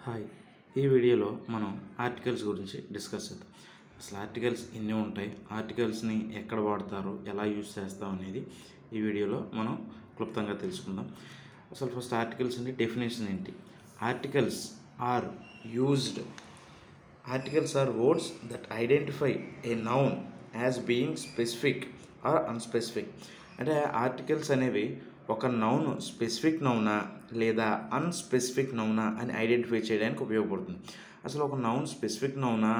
Hi, ఈ వీడియోలో మనం ఆర్టికల్స్ గురించి డిస్కస్ చేద్దాం. అసలు ఆర్టికల్స్ ఎన్ని ఉంటాయి, ఆర్టికల్స్ని ఎక్కడ వాడతారు, ఎలా యూజ్ చేస్తాం అనేది ఈ వీడియోలో మనం క్లుప్తంగా తెలుసుకుందాం. అసలు ఫస్ట్ ఆర్టికల్స్ అంటే డెఫినేషన్ ఏంటి? Articles are used articles are words that identify a noun as being specific or unspecific. అంటే ఆర్టికల్స్ అనేవి ఒక నౌన్ స్పెసిఫిక్ నౌనా లేదా అన్స్పెసిఫిక్ నౌనా అని ఐడెంటిఫై చేయడానికి ఉపయోగపడుతుంది. అసలు ఒక నౌన్ స్పెసిఫిక్ నౌనా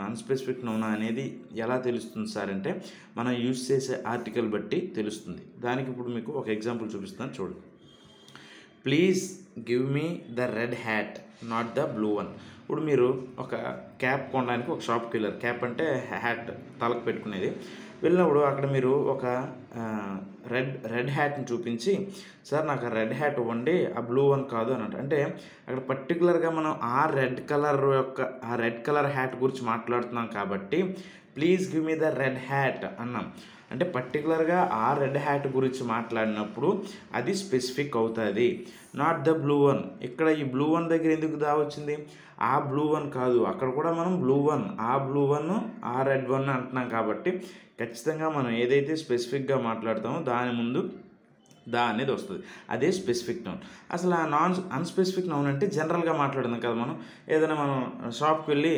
అన్స్పెసిఫిక్ నౌనా అనేది ఎలా తెలుస్తుంది సార్ అంటే మనం యూజ్ చేసే ఆర్టికల్ బట్టి తెలుస్తుంది. దానికి ఇప్పుడు మీకు ఒక ఎగ్జాంపుల్ చూపిస్తాను, చూడండి. Please give me the red hat, not the blue one. ఇప్పుడు మీరు ఒక క్యాప్ కొనడానికి ఒక షాప్కి వెళ్ళారు. క్యాప్ అంటే హ్యాట్, తలకు పెట్టుకునేది. వెళ్ళినప్పుడు అక్కడ మీరు ఒక రెడ్ హ్యాట్ని చూపించి, సార్ నాకు ఆ రెడ్ హ్యాట్ ఇవ్వండి, ఆ బ్లూ వన్ కాదు అని అంటే అక్కడ పర్టికులర్గా మనం ఆ రెడ్ కలర్ హ్యాట్ గురించి మాట్లాడుతున్నాం కాబట్టి please give me the red hat అన్నాం. అంటే పర్టికులర్గా ఆ రెడ్ హ్యాట్ గురించి మాట్లాడినప్పుడు అది స్పెసిఫిక్ అవుతుంది. నాట్ ద బ్లూ వన్, ఇక్కడ ఈ బ్లూ వన్ దగ్గర ఎందుకు వచ్చింది? ఆ బ్లూ వన్ కాదు, అక్కడ కూడా మనం బ్లూ వన్, ఆ బ్లూ వన్, ఆ రెడ్ వన్ అంటున్నాం కాబట్టి ఖచ్చితంగా మనం ఏదైతే స్పెసిఫిక్గా మాట్లాడతామో దాని ముందు దా అనేది వస్తుంది. అదే స్పెసిఫిక్ నౌన్. అసలు ఆ అన్స్పెసిఫిక్ నౌన్ అంటే జనరల్గా మాట్లాడుతున్నాం కదా. మనం ఏదైనా మనం షాప్కి వెళ్ళి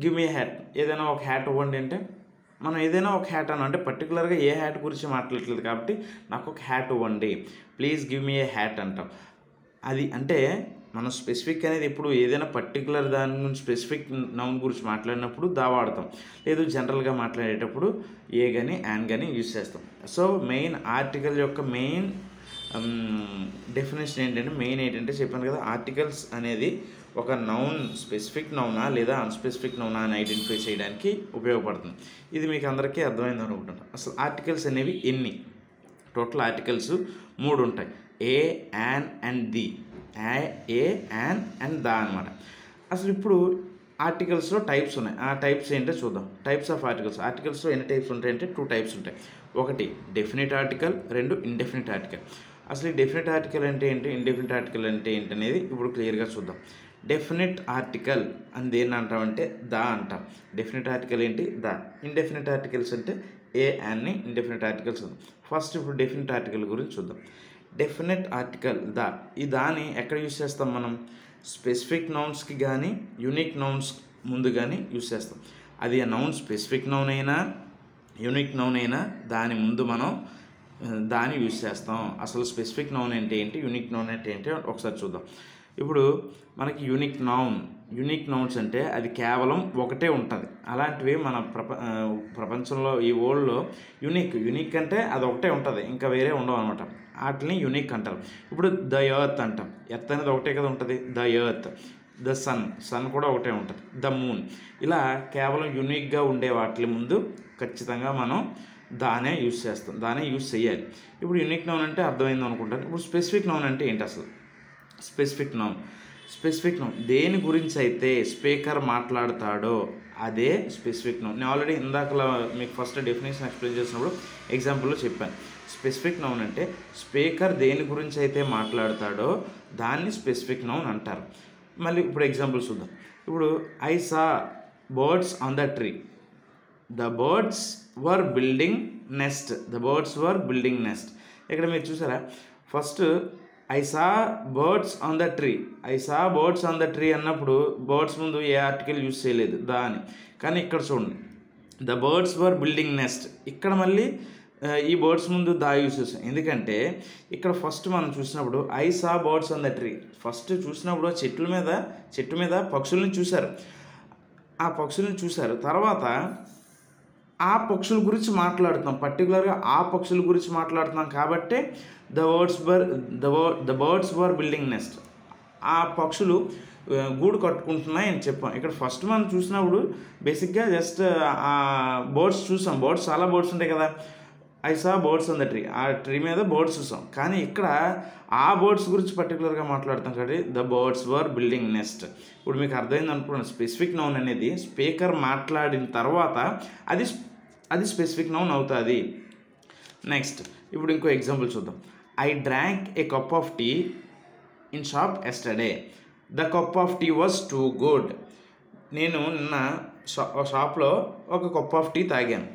గివ్ మీ హ్యాట్, ఏదైనా ఒక హ్యాట్ ఇవ్వండి అంటే మనం ఏదైనా ఒక హ్యాట్ అన్న అంటే పర్టికులర్గా ఏ హ్యాట్ గురించి మాట్లాడట్లేదు కాబట్టి నాకు ఒక హ్యాట్ ఇవ్వండి, please give me A hat అంటాం. అది అంటే మనం స్పెసిఫిక్ అనేది ఎప్పుడు ఏదైనా పర్టికులర్ దాని గురించి స్పెసిఫిక్ నౌన్ గురించి మాట్లాడినప్పుడు దా వాడతాం, లేదు జనరల్గా మాట్లాడేటప్పుడు ఏ కానీ యాన్ కానీ యూజ్ చేస్తాం. సో మెయిన్ ఆర్టికల్ యొక్క మెయిన్ డెఫినేషన్ ఏంటంటే చెప్పాను కదా, ఆర్టికల్స్ అనేది ఒక నౌన్ స్పెసిఫిక్ నౌనా లేదా అన్స్పెసిఫిక్ నౌనా అని ఐడెంటిఫై చేయడానికి ఉపయోగపడుతుంది. ఇది మీకు అందరికీ అర్థమైంది అనుకుంటున్నాను. అసలు ఆర్టికల్స్ అనేవి ఎన్ని? టోటల్ ఆర్టికల్స్ 3 ఉంటాయి. A, an and the. A, an and the అనమాట. అసలు ఇప్పుడు ఆర్టికల్స్లో టైప్స్ ఉన్నాయి. ఆ టైప్స్ ఏంటో చూద్దాం. టైప్స్ ఆఫ్ ఆర్టికల్స్లో ఎన్ని టైప్స్ ఉంటాయంటే 2 టైప్స్ ఉంటాయి. ఒకటి డెఫినిట్ ఆర్టికల్, 2 ఇండెఫినిట్ ఆర్టికల్. అసలు ఈ డెఫినిట్ ఆర్టికల్ అంటే ఏంటి, ఇండెఫినిట్ ఆర్టికల్ అంటే ఏంటి అనేది ఇప్పుడు క్లియర్గా చూద్దాం. డెఫినిట్ ఆర్టికల్ అని దేన్ని అంటామంటే దా అంటాం. డెఫినిట్ ఆర్టికల్ ఏంటి? దా. ఇండెఫినిట్ ఆర్టికల్స్ అంటే ఏ, యాన్ని ఇండెఫినిట్ ఆర్టికల్స్. ఫస్ట్ ఇప్పుడు డెఫినిట్ ఆర్టికల్ గురించి చూద్దాం. డెఫినిట్ ఆర్టికల్ దా. ఈ దాన్ని ఎక్కడ యూజ్ చేస్తాం మనం? స్పెసిఫిక్ నౌన్స్కి కానీ యూనిక్ నౌన్స్ ముందు కానీ యూజ్ చేస్తాం. అది ఆ నౌన్ స్పెసిఫిక్ నౌన్ అయినా యూనిక్ నౌన్ అయినా దాని ముందు మనం దాన్ని యూజ్ చేస్తాం. అసలు స్పెసిఫిక్ నౌన్ అంటే ఏంటి, యూనిక్ నౌన్ అంటే ఏంటి ఒకసారి చూద్దాం. ఇప్పుడు మనకి యూనిక్ నౌన్స్ అంటే అది కేవలం ఒకటే ఉంటుంది. అలాంటివి మన ప్రపంచంలో ఈ వరల్డ్లో యూనిక్ అంటే అది ఒకటే ఉంటుంది, ఇంకా వేరే ఉండవు అనమాట. వాటిని యూనిక్ అంటారు. ఇప్పుడు ద ఎర్త్ అంటాం. ఎర్త్ అనేది ఒకటే కదా ఉంటుంది, ద ఎర్త్. ద సన్ కూడా ఒకటే ఉంటుంది. The moon. ఇలా కేవలం యూనిక్గా ఉండే వాటి ముందు ఖచ్చితంగా మనం దానే యూజ్ చేస్తాం, దానే యూజ్ చేయాలి. ఇప్పుడు యూనిక్ నౌన్ అంటే అర్థమైంది అనుకుంటాను. ఇప్పుడు స్పెసిఫిక్ నౌన్ అంటే ఏంటి? అసలు స్పెసిఫిక్ నౌన్ దేని గురించి అయితే స్పీకర్ మాట్లాడతాడో అదే స్పెసిఫిక్ నౌన్. నేను ఆల్రెడీ ఇందాకలా మీకు ఫస్ట్ డెఫినేషన్ ఎక్స్ప్లెయిన్ చేసినప్పుడు ఎగ్జాంపుల్లో చెప్పాను. స్పెసిఫిక్ నౌన్ అంటే స్పీకర్ దేని గురించి అయితే మాట్లాడతాడో దాన్ని స్పెసిఫిక్ నౌన్ అంటారు. మళ్ళీ ఇప్పుడు ఎగ్జాంపుల్ చూద్దాం. ఇప్పుడు I saw birds on the tree. The birds were building nest. ఇక్కడ మీరు చూసారా, first I saw birds on the tree అన్నప్పుడు బర్డ్స్ ముందు ఏ ఆర్టికల్ యూజ్ చేయలేదు, దా అని. కానీ ఇక్కడ చూడండి, the birds were building nest. ఇక్కడ మళ్ళీ ఈ బర్డ్స్ ముందు దా యూజ్ చేస్తాం. ఎందుకంటే ఇక్కడ ఫస్ట్ మనం చూసినప్పుడు I saw birds on the tree, first చూసినప్పుడు చెట్టు మీద పక్షుల్ని చూశారు. ఆ పక్షుల్ని చూశారు, తర్వాత ఆ పక్షుల గురించి మాట్లాడుతున్నాం, పర్టికులర్గా ఆ పక్షుల గురించి మాట్లాడుతున్నాం కాబట్టి the birds were building nest. ఆ పక్షులు గూడు కట్టుకుంటున్నాయి అని చెప్పాం. ఇక్కడ ఫస్ట్ మనం చూసినప్పుడు బేసిక్గా జస్ట్ ఆ బర్డ్స్ చూసాం. చాలా బర్డ్స్ ఉంటాయి కదా. I saw birds on the tree, ఆ ట్రీ మీద బర్డ్స్ చూసాం. కానీ ఇక్కడ ఆ బర్డ్స్ గురించి పర్టికులర్గా మాట్లాడుతాం కాబట్టి the birds were building nest. ఇప్పుడు మీకు అర్థమైంది అనుకున్నాను. స్పెసిఫిక్ నౌన్ అనేది స్పీకర్ మాట్లాడిన తర్వాత అది స్పెసిఫిక్ నౌన్ అవుతుంది. నెక్స్ట్ ఇప్పుడు ఇంకో ఎగ్జాంపుల్ చూద్దాం. I drank a cup of tea in shop yesterday. The cup of tea was too good. నేను నిన్న షాప్లో ఒక కప్ ఆఫ్ టీ తాగాను.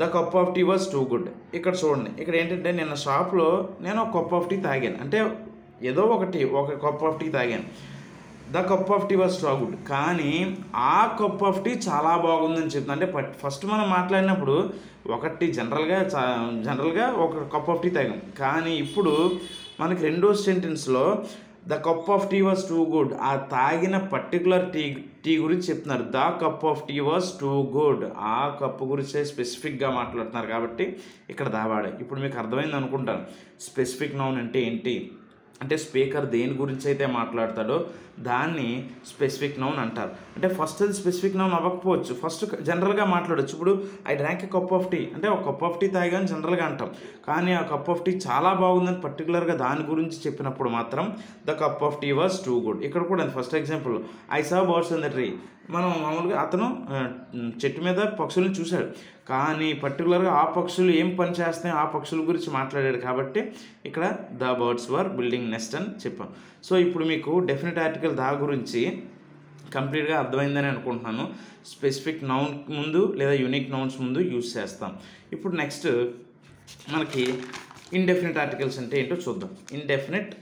The cup of tea was too good. ఇక్కడ చూడండి, ఇక్కడ ఏంటంటే నిన్న షాప్లో నేను ఒక కప్ ఆఫ్ టీ తాగాను, అంటే ఏదో ఒక కప్ ఆఫ్ టీ తాగాను. The cup of tea was too good, కానీ ఆ కప్ ఆఫ్ టీ చాలా బాగుందని చెప్తాను. అంటే ఫస్ట్ మనం మాట్లాడినప్పుడు జనరల్గా ఒక కప్ ఆఫ్ టీ తాగాం, కానీ ఇప్పుడు మనకి రెండో సెంటెన్స్లో the cup of tea was too good, ఆ తాగిన పర్టికులర్ టీ గురించి చెప్తున్నారు. The cup of tea was too good, ఆ కప్పు గురించే స్పెసిఫిక్గా మాట్లాడుతున్నారు కాబట్టి ఇక్కడ దావాడే. ఇప్పుడు మీకు అర్థమైంది అనుకుంటాను స్పెసిఫిక్ నౌన్ అంటే ఏంటి. అంటే స్పీకర్ దేని గురించి అయితే మాట్లాడతాడో దాన్ని స్పెసిఫిక్ నౌన్ అంటారు. అంటే ఫస్ట్ అది స్పెసిఫిక్ నౌన్ అవ్వకపోవచ్చు, ఫస్ట్ జనరల్గా మాట్లాడచ్చు. ఇప్పుడు I drank a cup of tea అంటే ఒక కప్ ఆఫ్ టీ తాగాని జనరల్గా అంటాం, కానీ ఆ కప్ ఆఫ్ టీ చాలా బాగుందని పర్టికులర్గా దాని గురించి చెప్పినప్పుడు మాత్రం the cup of tea was too good. ఇక్కడ కూడా first example I saw birds in the tree. మనం మామూలుగా అతను చెట్టు మీద పక్షులను చూశాడు, కానీ పర్టికులర్గా ఆ పక్షులు ఏం పని చేస్తాయో ఆ పక్షుల గురించి మాట్లాడాడు కాబట్టి ఇక్కడ the birds were building nest అని చెప్పాం. సో ఇప్పుడు మీకు డెఫినెట్ ఆర్టికల్ దా గురించి కంప్లీట్గా అర్థమైందని అనుకుంటున్నాను. స్పెసిఫిక్ నౌన్ ముందు లేదా యూనిక్ నౌన్స్ ముందు యూజ్ చేస్తాం. ఇప్పుడు నెక్స్ట్ మనకి ఇండెఫినెట్ ఆర్టికల్స్ అంటే ఏంటో చూద్దాం. ఇండెఫినెట్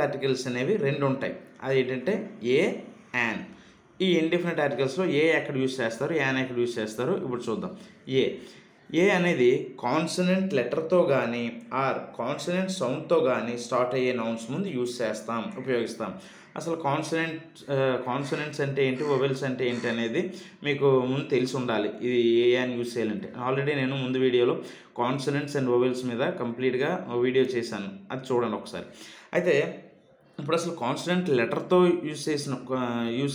ఆర్టికల్స్ అనేవి రెండు ఉంటాయి. అది ఏంటంటే ఏ, యాన్. ఈ ఇండెఫినెట్ ఆర్టికల్స్లో ఏ ఎక్కడ యూజ్ చేస్తారు, యాన్ ఎక్కడ యూజ్ చేస్తారు ఇప్పుడు చూద్దాం. ఏ అనేది కాన్సనెంట్ లెటర్తో కానీ ఆర్ కాన్సనెంట్ సౌండ్తో కానీ స్టార్ట్ అయ్యే నౌన్స్ ముందు ఉపయోగిస్తాం. అసలు కాన్సనెంట్స్ అంటే ఏంటి, వొవెల్స్ అంటే ఏంటి అనేది మీకు ముందు తెలిసి ఉండాలి. ఇది ఏ అని యూజ్ చేయాలంటే ఆల్రెడీ నేను ముందు వీడియోలో కాన్సనెంట్స్ అండ్ వొవెల్స్ మీద కంప్లీట్గా వీడియో చేశాను, అది చూడండి ఒకసారి. అయితే ఇప్పుడు అసలు కాన్సనెంట్ లెటర్తో యూజ్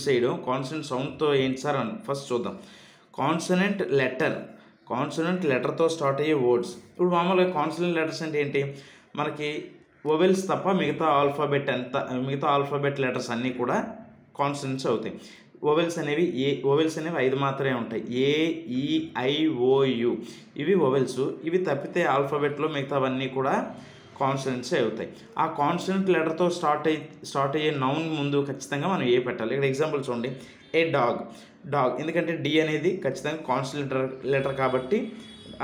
చేయడం, కాన్సనెంట్ సౌండ్తో ఏంటి సార్ అని ఫస్ట్ చూద్దాం. కాన్సనెంట్ లెటర్తో స్టార్ట్ అయ్యే వర్డ్స్. ఇప్పుడు మామూలుగా కాన్సనెంట్ లెటర్స్ అంటే ఏంటి, మనకి వొవెల్స్ తప్ప మిగతా ఆల్ఫాబెట్ లెటర్స్ అన్నీ కూడా కాన్సనెంట్స్ అవుతాయి. వొవెల్స్ అనేవి 5 మాత్రమే ఉంటాయి. ఏ, ఈ, ఐ, ఓ, యు ఇవి వొవెల్స్. ఇవి తప్పితే ఆల్ఫాబెట్లో మిగతావన్నీ కూడా కాన్సనెంట్స్ అవుతాయి. ఆ కాన్సనెంట్ లెటర్తో స్టార్ట్ అయ్యే నౌన్ ముందు ఖచ్చితంగా మనం ఏ పెట్టాలి. ఇక్కడ ఎగ్జాంపుల్ చూడండి. ఏ డాగ్, ఎందుకంటే డి అనేది ఖచ్చితంగా కాన్సనెంట్ లెటర్ కాబట్టి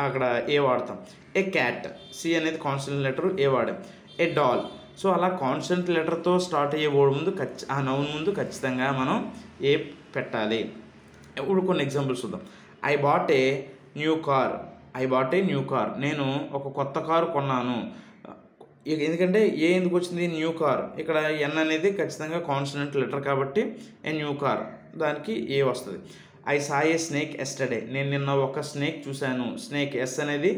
అక్కడ ఏ వాడతాం. ఏ క్యాట్, సి అనేది కాన్సనెంట్ లెటర్, ఏ వాడాం. ఏ డాల్. సో అలా కాన్సనెంట్ లెటర్తో స్టార్ట్ అయ్యే వర్డ్ ముందు ఆ నౌన్ ముందు ఖచ్చితంగా మనం ఏ పెట్టాలి. ఇప్పుడు కొన్ని ఎగ్జాంపుల్స్ చూద్దాం. I bought a new car, నేను ఒక కొత్త కారు కొన్నాను. ఎందుకంటే ఏ ఎందుకు వచ్చింది, న్యూ కార్. ఇక్కడ ఎన్ అనేది ఖచ్చితంగా కాన్సనెంట్ లెటర్ కాబట్టి ఏ న్యూ కార్, దానికి ఏ వస్తుంది. I saw a snake yesterday, నేను నిన్న ఒక స్నేక్ చూశాను. స్నేక్ ఎస్ అనేది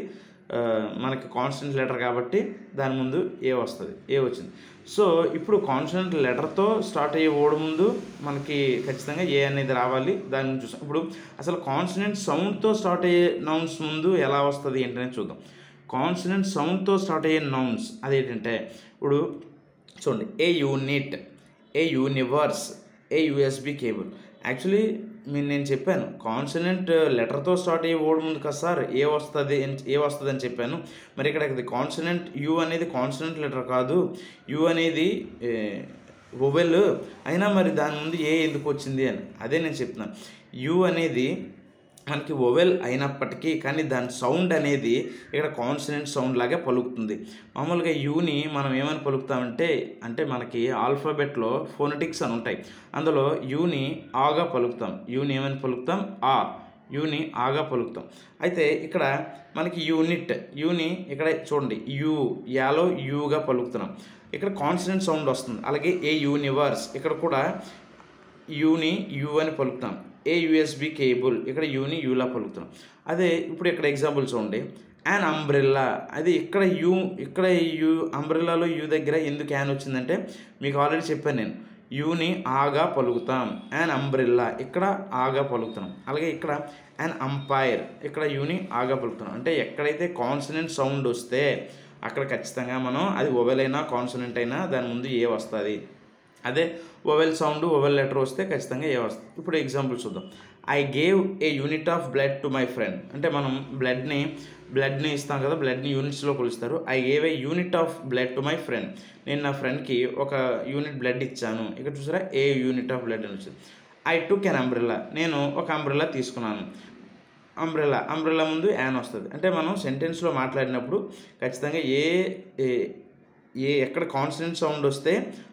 మనకి కాన్సనెంట్ లెటర్ కాబట్టి దాని ముందు ఏ వస్తుంది, ఏ వచ్చింది. సో ఇప్పుడు కాన్సనెంట్ లెటర్తో స్టార్ట్ అయ్యే వర్డ్ ముందు మనకి ఖచ్చితంగా ఏ అనేది రావాలి. దాని నుంచి చూసాం. ఇప్పుడు అసలు కాన్సనెంట్ సౌండ్తో స్టార్ట్ అయ్యే నౌన్స్ ముందు ఎలా వస్తుంది ఏంటనే చూద్దాం. కాన్సనెంట్ సౌండ్తో స్టార్ట్ అయ్యే నౌన్స్ అదేంటంటే ఇప్పుడు చూడండి. ఏ యూనిట్, ఏ యూనివర్స్, ఏ యూఎస్బి కేబుల్. యాక్చువల్లీ నేను చెప్పాను కాన్సనెంట్ లెటర్తో స్టార్ట్ అయ్యే వర్డ్ ముందు కదా సార్ ఏ వస్తుంది అని చెప్పాను. మరి ఇక్కడ కాన్సనెంట్ యు అనేది కాన్సనెంట్ లెటర్ కాదు, యు అనేది వొవెల్ అయినా మరి దాని ముందు ఏ ఎందుకు వచ్చింది అని అదే నేను చెప్తున్నాను. యు అనేది మనకి వొవెల్ అయినప్పటికీ కానీ దాని సౌండ్ అనేది ఇక్కడ కాన్సనెంట్ సౌండ్ లాగా పలుకుతుంది. మామూలుగా యూని మనం ఏమని పలుకుతామంటే మనకి ఆల్ఫాబెట్లో ఫోనెటిక్స్ అని ఉంటాయి. అందులో యూని ఆగా పలుకుతాం. యూని ఏమని పలుకుతాం, యూని ఆగా పలుకుతాం. అయితే ఇక్కడ మనకి యూని ఇక్కడ చూడండి యాలో యూగా పలుకుతున్నాం. ఇక్కడ కాన్సనెంట్ సౌండ్ వస్తుంది. అలాగే ఏ యూనివర్స్, ఇక్కడ కూడా యూని యూ అని పలుకుతాం. ఏ యూఎస్బి కేబుల్, ఇక్కడ యూని యూలా పలుకుతున్నాం. అదే ఇప్పుడు ఇక్కడ ఎగ్జాంపుల్ చూడండి. యాన్ అంబ్రెల్లా, అది ఇక్కడ యూ అంబ్రెల్లాలో యూ దగ్గర ఎందుకు యాన్ వచ్చిందంటే మీకు ఆల్రెడీ చెప్పాను నేను. యూని ఆగా పలుకుతాం. యాన్ అంబ్రెల్లా ఇక్కడ ఆగా పలుకుతున్నాం. అలాగే ఇక్కడ యాన్ అంపైర్, ఇక్కడ యూని ఆగా పలుకుతున్నాం. అంటే ఎక్కడైతే కాన్సనెంట్ సౌండ్ వస్తే అక్కడ ఖచ్చితంగా మనం అది వొవెల్ అయినా కాన్సనెంట్ అయినా దాని ముందు ఏ వస్తుంది. అదే ఓవెల్ సౌండ్ ఓవెల్ లెటర్ వస్తే ఖచ్చితంగా ఏ వస్తుంది. ఇప్పుడు ఎగ్జాంపుల్ చూద్దాం. I gave a unit of blood to my friend. అంటే మనం బ్లడ్ని ఇస్తాం కదా, బ్లడ్ని యూనిట్స్లో కొలుస్తారు. I gave a unit of blood to my friend. నేను నా ఫ్రెండ్కి ఒక యూనిట్ బ్లడ్ ఇచ్చాను. ఇక్కడ చూసారా, ఏ యూనిట్ ఆఫ్ బ్లడ్ అని వచ్చింది. I took an umbrella. నేను ఒక అంబ్రెల్లా తీసుకున్నాను. అంబ్రెల్లా ముందు యాన్ వస్తుంది. అంటే మనం సెంటెన్స్లో మాట్లాడినప్పుడు ఖచ్చితంగా ఎక్కడ కాన్సనెంట్ సౌండ్ వస్తే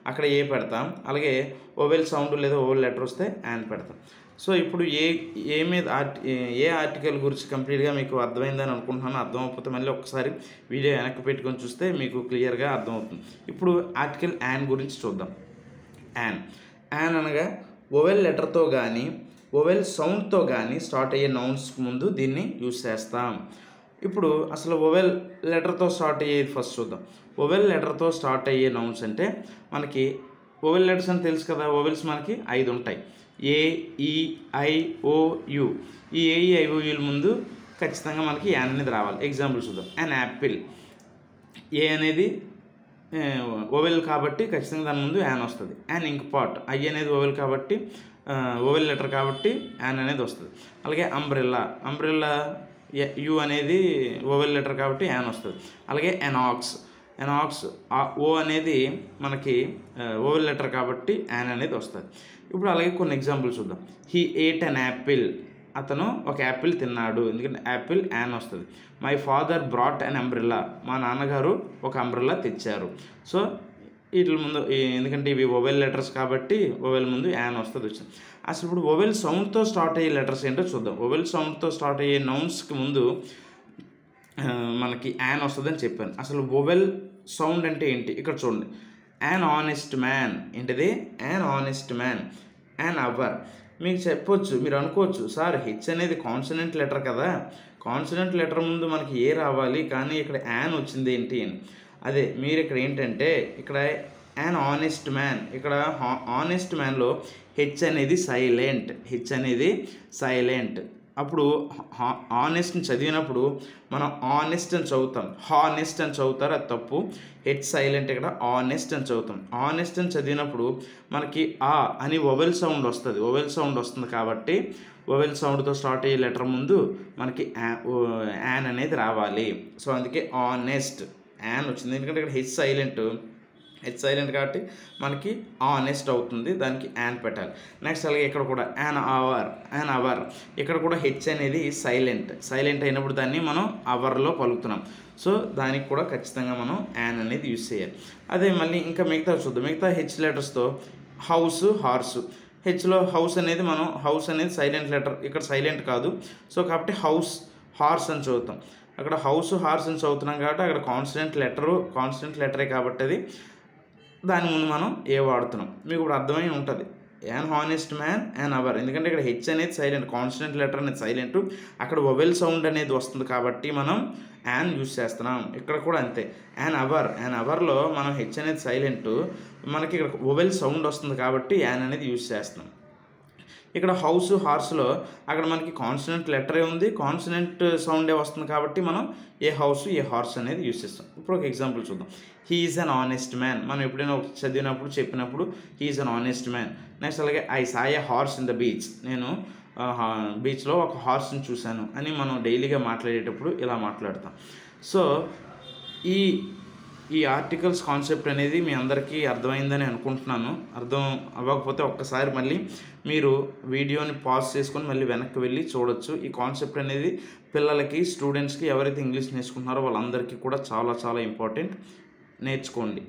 అక్కడ ఏ పెడతాం, అలాగే ఓవెల్ సౌండ్ లేదా ఓవెల్ లెటర్ వస్తే యాన్ పెడతాం. సో ఇప్పుడు ఏ ఆర్టికల్ గురించి కంప్లీట్గా మీకు అర్థమైందని అనుకుంటున్నాను. అర్థం అవ్వకపోతే మళ్ళీ ఒకసారి వీడియో వెనక్కి పెట్టుకొని చూస్తే మీకు క్లియర్గా అర్థమవుతుంది. ఇప్పుడు ఆర్టికల్ యాన్ గురించి చూద్దాం. యాన్ అనగా ఓవెల్ లెటర్తో కానీ ఓవెల్ సౌండ్తో కానీ స్టార్ట్ అయ్యే నౌన్స్కి ముందు దీన్ని యూజ్ చేస్తాం. ఇప్పుడు అసలు ఓవెల్ లెటర్తో స్టార్ట్ అయ్యేది ఫస్ట్ చూద్దాం. ఓవెల్ లెటర్తో స్టార్ట్ అయ్యే నౌన్స్ అంటే మనకి ఓవెల్ లెటర్స్ అని తెలుసు కదా. ఓవెల్స్ మనకి 5 ఉంటాయి. ఏ, ఈ, ఐ, ఓ, యు. ఈ ఏ, ఈ, ఐ, ఓ, యుల ముందు ఖచ్చితంగా మనకి యాన్ అనేది రావాలి. ఎగ్జాంపుల్ చూద్దాం. An Apple. ఏ అనేది ఓవెల్ కాబట్టి ఖచ్చితంగా దాని ముందు యాన్ వస్తుంది. An ink pot. ఐ అనేది ఓవెల్ కాబట్టి ఓవెల్ లెటర్ కాబట్టి యాన్ అనేది వస్తుంది. అలాగే అంబ్రెల్లా యు అనేది ఓవెల్ లెటర్ కాబట్టి యాన్ వస్తుంది. అలాగే ఎనాక్స్ ఓ అనేది మనకి ఓవెల్ లెటర్ కాబట్టి యాన్ అనేది వస్తుంది. ఇప్పుడు అలాగే కొన్ని ఎగ్జాంపుల్స్ చూద్దాం. He ate an apple. అతను ఒక యాపిల్ తిన్నాడు. ఎందుకంటే యాపిల్ యాన్ వస్తుంది. My father brought an umbrella. మా నాన్నగారు ఒక అంబ్రెల్లా తెచ్చారు. సో వీటి ముందు ఎందుకంటే ఇవి ఓవెల్ లెటర్స్ కాబట్టి ఓవెల్ ముందు యాన్ వస్తుంది వచ్చింది. అసలు ఇప్పుడు ఓవెల్ సౌండ్తో స్టార్ట్ అయ్యే లెటర్స్ ఏంటో చూద్దాం. ఓవెల్ సౌండ్తో స్టార్ట్ అయ్యే నౌన్స్కి ముందు మనకి యాన్ వస్తుందని చెప్పాను. అసలు ఓవెల్ సౌండ్ అంటే ఏంటి ఇక్కడ చూడండి. An honest man. ఏంటిది? An honest man. An hour. మీకు చెప్పొచ్చు, మీరు అనుకోవచ్చు, సార్ హెచ్ అనేది కాన్సనెంట్ లెటర్ కదా, కాన్సనెంట్ లెటర్ ముందు మనకి ఏ రావాలి, కానీ ఇక్కడ యాన్ వచ్చింది ఏంటి అని. అదే మీరు ఇక్కడ ఏంటంటే ఇక్కడ యాన్ ఆనెస్ట్ మ్యాన్. ఇక్కడ ఆనెస్ట్ మ్యాన్లో హెచ్ అనేది సైలెంట్. అప్పుడు ఆనెస్ట్ని చదివినప్పుడు మనం ఆనెస్ట్ అని చదువుతాం. హానెస్ట్ అని చదువుతారు, అది తప్పు. H silent. ఇక్కడ ఆనెస్ట్ అని చదువుతాం. ఆనెస్ట్ అని చదివినప్పుడు మనకి ఆ అని ఓవెల్ సౌండ్ వస్తుంది కాబట్టి ఓవెల్ సౌండ్తో స్టార్ట్ అయ్యే లెటర్ ముందు మనకి యాన్ అనేది రావాలి. సో అందుకే ఆనెస్ట్ యాన్ వచ్చింది. ఎందుకంటే ఇక్కడ హెచ్ సైలెంట్ కాబట్టి మనకి ఆనెస్ట్ అవుతుంది, దానికి యాన్ పెట్టాలి. నెక్స్ట్ అలాగే ఇక్కడ కూడా యాన్ అవర్. ఇక్కడ కూడా హెచ్ అనేది సైలెంట్ అయినప్పుడు దాన్ని మనం అవర్లో పలుకుతున్నాం. సో దానికి కూడా ఖచ్చితంగా మనం యాన్ అనేది యూజ్ చేయాలి. అదే మళ్ళీ ఇంకా మిగతా చూద్దాం. మిగతా హెచ్ లెటర్స్తో హౌస్, హార్స్. హెచ్లో హౌస్ అనేది సైలెంట్ లెటర్, ఇక్కడ సైలెంట్ కాదు. సో కాబట్టి హౌస్, హార్స్ అని చదువుతాం. అక్కడ హౌస్, హార్స్ అని చదువుతున్నాం కాబట్టి అక్కడ కాన్స్టెంట్ లెటరే కాబట్టి అది దాని ముందు మనం ఏ వాడుతున్నాం. మీకు ఇప్పుడు అర్థమై ఉంటుంది. An honest man, an hour. ఎందుకంటే ఇక్కడ హెచ్ అనేది సైలెంట్, కాన్స్టెంట్ లెటర్ అనేది సైలెంట్, అక్కడ ఓవెల్ సౌండ్ అనేది వస్తుంది కాబట్టి మనం యాన్ యూజ్ చేస్తున్నాం. ఇక్కడ కూడా అంతే. యాన్ అవర్లో మనం హెచ్ అనేది సైలెంట్, మనకి ఇక్కడ ఓవెల్ సౌండ్ వస్తుంది కాబట్టి యాన్ అనేది యూజ్ చేస్తున్నాం. ఇక్కడ హౌస్, హార్స్లో అక్కడ మనకి కాన్సనెంట్ లెటరే ఉంది, కాన్సనెంట్ సౌండే వస్తుంది కాబట్టి మనం ఏ హౌస్ ఏ హార్స్ అనేది యూజ్ చేస్తాం. ఇప్పుడు ఒక ఎగ్జాంపుల్ చూద్దాం. He is an honest man. మనం ఎప్పుడైనా చెప్పినప్పుడు he is an honest man. Next అలాగే I saw a horse in the beach. నేను బీచ్లో ఒక హార్స్ని చూశాను అని మనం డైలీగా మాట్లాడేటప్పుడు ఇలా మాట్లాడతాం. సో ఈ ఆర్టికల్స్ కాన్సెప్ట్ అనేది మీ అందరికీ అర్థమైందని అనుకుంటున్నాను. అర్థం అవ్వకపోతే ఒక్కసారి మళ్ళీ మీరు వీడియోని పాజ్ చేసుకొని మళ్ళీ వెనక్కి వెళ్ళి చూడొచ్చు. ఈ కాన్సెప్ట్ అనేది పిల్లలకి, స్టూడెంట్స్కి, ఎవరైతే ఇంగ్లీష్ నేర్చుకుంటున్నారో వాళ్ళందరికీ కూడా చాలా చాలా ఇంపార్టెంట్. నేర్చుకోండి.